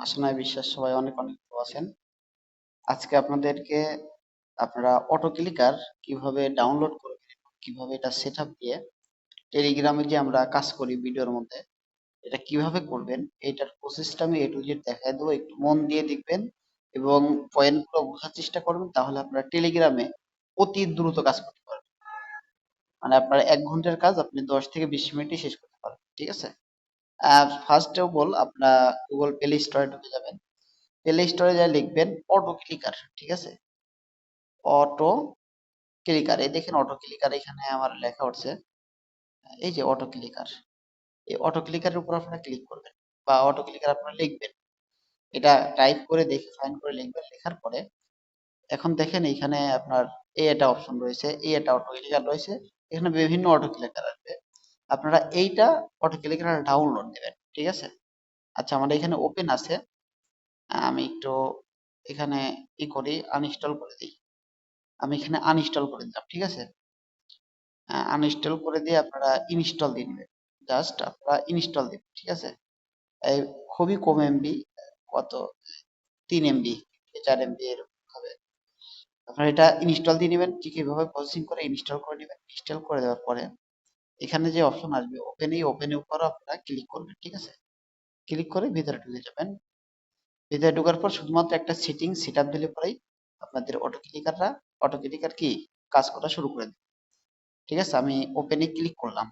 আশা নয় বিশ্বাস সবাই অনেক অনেক ভালো আছেন। আজকে আপনাদেরকে আপনারা অটো ক্লিকার কিভাবে ডাউনলোড করবেন, কিভাবে এটা সেট আপ দিয়ে টেলিগ্রামে যে আমরা কাজ করি ভিডিওর মধ্যে এটা কিভাবে করবেন এইটার প্রসেসটা আমি A to Z দেখাই দেবো। একটু মন দিয়ে দেখবেন এবং পয়েন্টগুলো বোঝার চেষ্টা করবেন, তাহলে আপনারা টেলিগ্রামে অতি দ্রুত কাজ করতে পারবেন। মানে আপনার 1 ঘন্টার কাজ আপনি 10 থেকে 20 মিনিটে শেষ করতে পারবেন, ঠিক আছে? ফার্স্ট অফ অল আপনারা গুগল প্লে স্টোরে ঢুকে যাবেন। প্লে স্টোরে যা লিখবেন অটো ক্লিকার, ঠিক আছে? অটো ক্লিকার, এই দেখেন অটো ক্লিকার এখানে আমার লেখা উঠছে। এই যে অটো ক্লিকার, এই অটো ক্লিকারের উপর আপনারা ক্লিক করবেন বা অটো ক্লিকার আপনারা লিখবেন। এটা টাইপ করে দেখে ফাইন করে লিখবেন। লেখার পরে এখন দেখেন এখানে আপনার এই একটা অপশন রয়েছে, এই একটা অটো ক্লিকার রয়েছে। এখানে বিভিন্ন অটো ক্লিকার আসবে। আপনারা এইটা অটো ক্লিকার ডাউনলোড নেবেন, ঠিক আছে? আচ্ছা, আমার এখানে ওপেন আছে। আমি একটু এখানে ই করি, আনইনস্টল করে দিই। আমি এখানে আনইনস্টল করে দিলাম, ঠিক আছে? আনইনস্টল করে দিয়ে আপনারা ইনস্টল দিয়ে নেবেন। জাস্ট আপনারা ইনস্টল দিবেন, ঠিক আছে? এই খুবই কম এমবি, কত 3 MB 4 MB এরকম হবে। আপনারা এটা ইনস্টল দিয়ে নেবেন। ঠিক এইভাবে প্রসেসিং করে ইনস্টল করে নেবেন। ইনস্টল করে দেওয়ার পরে এখানে যে অপশন আসবে ওপেন, এই ওপেনের উপর আপনারা ক্লিক করবেন, ঠিক আছে? ক্লিক করে ভিতরে ঢুকে যাবেন। ভিতরে ঢোকার পর শুধুমাত্র একটা সেটিং সেট আপ দিলে পরেই আপনাদের অটো ক্লিকার কি কাজ করা শুরু করে দেবে, ঠিক আছে? আমি ওপেনে ক্লিক করলাম।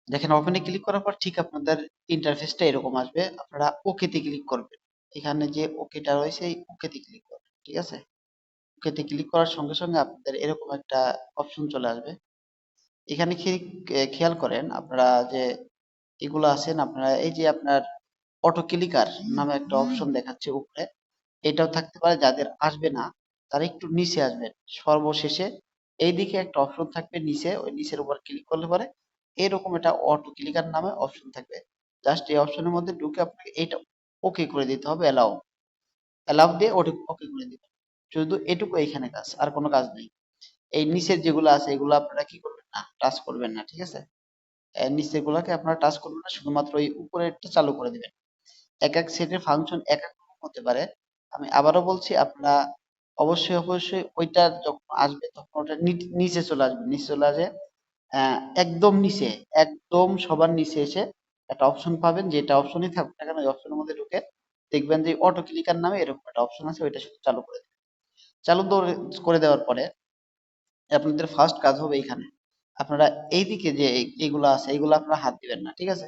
দেখেন ওপেনে ক্লিক করার পর ঠিক আপনাদের ইন্টারফেসটা এরকম আসবে। আপনারা ওকেতে ক্লিক করবেন। এখানে যে ওকেটা রয়েছে এই ওকেতে ক্লিক করবেন, ঠিক আছে? ওকেতে ক্লিক করার সঙ্গে সঙ্গে আপনাদের এরকম একটা অপশন চলে আসবে। এখানে খেয়াল করেন আপনারা যে এগুলো আছেন, আপনারা এই যে আপনার অটো ক্লিকার নামে একটা অপশন দেখাচ্ছে উপরে, এটাও থাকতে পারে। যাদের আসবে না তারা একটু নিচে আসবেন। সর্বশেষে এইদিকে একটা অপশন থাকবে নিচে, ওই নিচের উপর ক্লিক করলে পরে এরকম একটা অটো ক্লিকার নামে অপশন থাকবে। জাস্ট এই অপশনের মধ্যে ঢুকে আপনাকে এটা ওকে করে দিতে হবে। এলাও এলাও দিয়ে ওকে ওকে করে দিবেন। শুধু এটুকু এখানে কাজ, আর কোনো কাজ নেই। এই নিচের যেগুলো আছে এগুলো আপনারা কি করবেন না, টাচ করবেন না, ঠিক আছে? নিচের গুলাকে আপনারা টাচ করবেন না, শুধুমাত্র ওই উপরেরটা চালু করে দিবেন। এক এক সেটের ফাংশন এক এক রকম হতে পারে। আমি আবারও বলছি, আপনারা অবশ্যই ওইটা যখন আসবে তখন ওটা নিচে চলে আসবে। নিচে চলে আসে একদম নিচে, একদম সবার নিচে এসে একটা অপশন পাবেন। যেটা অপশনই থাকুক না কেন ওই অপশনের মধ্যে ঢুকে দেখবেন যে অটো ক্লিকার নামে এরকম একটা অপশন আছে, ওইটা শুধু চালু করে দেবেন। করে দেওয়ার পরে আপনাদের ফার্স্ট কাজ হবে এখানে আপনারা এইদিকে যে এইগুলো আছে এগুলো আপনারা হাত দিবেন না, ঠিক আছে?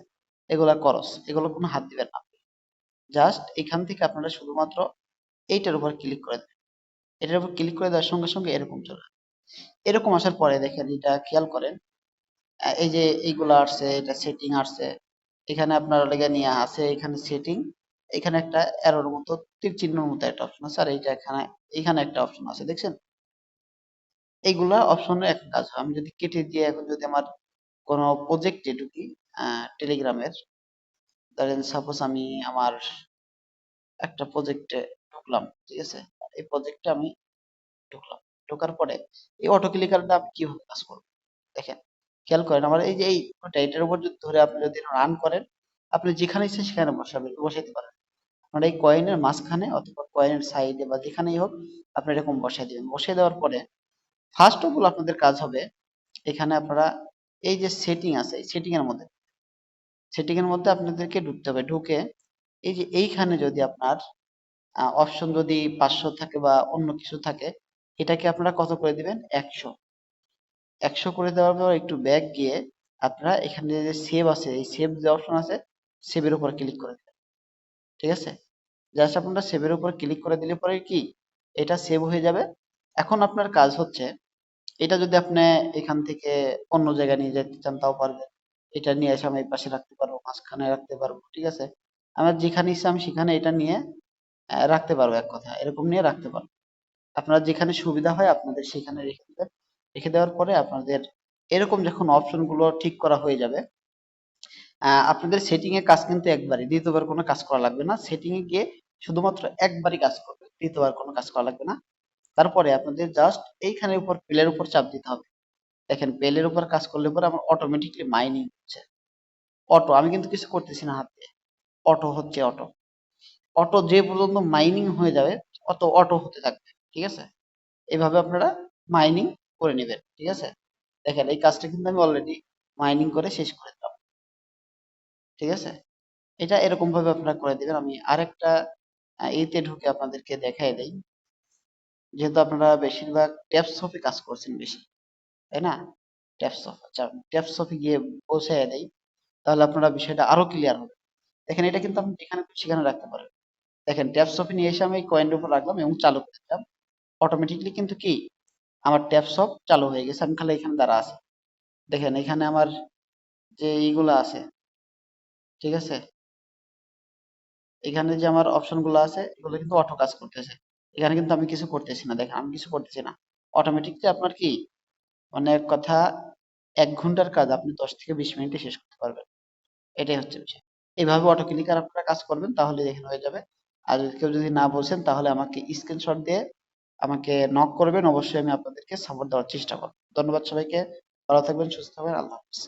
এগুলা করস, এগুলো কোনো হাত দিবেন না। জাস্ট এখান থেকে আপনারা শুধুমাত্র এইটার উপর ক্লিক করে দেবেন। এটার উপর ক্লিক করে দেওয়ার সঙ্গে সঙ্গে এরকম চলে আসবে। এরকম আসার পরে দেখেন এটা খেয়াল করেন, এই যে এইগুলা আসছে, এটা সেটিং আসছে। এখানে আপনার লেগে নিয়ে আছে এখানে সেটিং। এখানে একটা এরোর মতো তীর চিহ্নের মতো একটা অপশন আছে, আর এইটা এখানে এখানে একটা অপশন আছে, দেখছেন? এইগুলা অপশনের এক কাজ হয়। আমি যদি কেটে দিয়ে এখন যদি আমার কোনো প্রজেক্টে ঢুকি, টেলিগ্রামের, ধরেন সাপোজ আমি আমার একটা প্রজেক্টে ঢুকলাম, ঠিক আছে? এই প্রজেক্টে আমি ঢুকলাম। ঢোকার পরে এই অটো ক্লিকারটা আমি কিভাবে কাজ করবো দেখেন। খেয়াল করেন আমার এই যে এই এটার উপর যদি ধরে আপনি যদি রান করেন, আপনি যেখানে ইচ্ছে সেখানে বসাইতে পারেন। আপনার এই কয়েনের মাঝখানে অথবা কয়েনের সাইডে বা যেখানেই হোক আপনি এরকম বসাই দিবেন। বসিয়ে দেওয়ার পরে ফার্স্ট অফ অল আপনাদের কাজ হবে এখানে আপনারা এই যে সেটিং আছে এই সেটিং এর মধ্যে আপনাদেরকে ঢুকতে হবে। ঢুকে এই যে এইখানে যদি আপনার অপশন যদি 500 থাকে বা অন্য কিছু থাকে, এটাকে আপনারা কত করে দিবেন, 100। 100 করে দেওয়ার পর একটু ব্যাক গিয়ে আপনারা এখানে যে সেভ আছে, এই সেভ যে অপশন আছে সেভের উপর ক্লিক করে দিবেন, ঠিক আছে? জাস্ট আপনারা সেভের উপর ক্লিক করে দিলে পরে কি এটা সেভ হয়ে যাবে। এখন আপনার কাজ হচ্ছে এটা যদি আপনি এখান থেকে অন্য জায়গায় নিয়ে যেতে চান তাও পারবেন। এটা নিয়ে এসে আমি এই পাশে রাখতে পারবো, মাঝখানে রাখতে পারবো, ঠিক আছে? আমার যেখানে ইচ্ছা আমি সেখানে এটা নিয়ে রাখতে পারবো। এক কথা এরকম নিয়ে রাখতে পারবো। আপনার যেখানে সুবিধা হয় আপনাদের সেখানে রেখে দিবেন। রেখে দেওয়ার পরে আপনাদের এরকম যখন অপশন গুলো ঠিক করা হয়ে যাবে, আপনাদের সেটিং এর কাজ কিন্তু একবারই, দ্বিতীয়বার কোনো কাজ করা লাগবে না। সেটিং এ গিয়ে শুধুমাত্র একবারই কাজ করবে, দ্বিতীয়বার কোনো কাজ করা লাগবে না। তারপরে আপনাদের জাস্ট এইখানের উপর প্লের উপর চাপ দিতে হবে। দেখেন প্লের উপর কাজ করলে পরে আমার অটোমেটিকলি মাইনিং হচ্ছে। অটো, আমি কিন্তু কিছু করতেছি না হাত দিয়ে, অটো হচ্ছে অটো। অটো যে পর্যন্ত মাইনিং হয়ে যাবে অত অটো হতে থাকবে, ঠিক আছে? এভাবে আপনারা মাইনিং করে নেবেন, ঠিক আছে? দেখেন এই কাজটা কিন্তু আমি অলরেডি মাইনিং করে শেষ করে দিলাম, ঠিক আছে? এটা এরকম ভাবে আপনারা করে দিবেন। আমি আরেকটা এতে ঢুকে আপনাদেরকে দেখাই দেই, যেহেতু আপনারা বেশিরভাগ ট্যাপস অফে কাজ করছেন বেশি, তাই না? ট্যাপস অফ, আচ্ছা ট্যাপস অফে গিয়ে পৌঁছায় দেই, তাহলে আপনারা বিষয়টা আরো ক্লিয়ার হবে। দেখেন এটা কিন্তু আপনি যেখানে খুশি সেখানে রাখতে পারেন। দেখেন ট্যাপস অফে নিয়ে এসে আমি কয়েনের উপর রাখলাম এবং চালু করে দিলাম, অটোমেটিকলি কিন্তু কি আমার ট্যাপস অফ চালু হয়ে গেছে। আমি খালি এখানে দাঁড়া আছে, দেখেন এখানে আমার যে এইগুলো আছে, ঠিক আছে, এখানে যে আমার অপশন গুলো আছে এগুলো কিন্তু অটো কাজ করতেছে। এখানে কিন্তু আমি কিছু করতেছি না, দেখেন আমি কিছু করতেছি না, অটোমেটিকলি আপনার কি মানে এক কথা 1 ঘন্টার কাজ আপনি 10 থেকে 20 মিনিটে শেষ করতে পারবেন। এটাই হচ্ছে বিষয়। এইভাবে অটো ক্লিকার আপনারা কাজ করবেন, তাহলে দেখেন হয়ে যাবে। আর কেউ যদি না বলছেন তাহলে আমাকে স্ক্রিনশট দিয়ে আমাকে নক করবেন, অবশ্যই আমি আপনাদেরকে সাপোর্ট দেওয়ার চেষ্টা করব। ধন্যবাদ সবাইকে, ভালো থাকবেন, সুস্থ থাকবেন, আল্লাহ হাফেজ।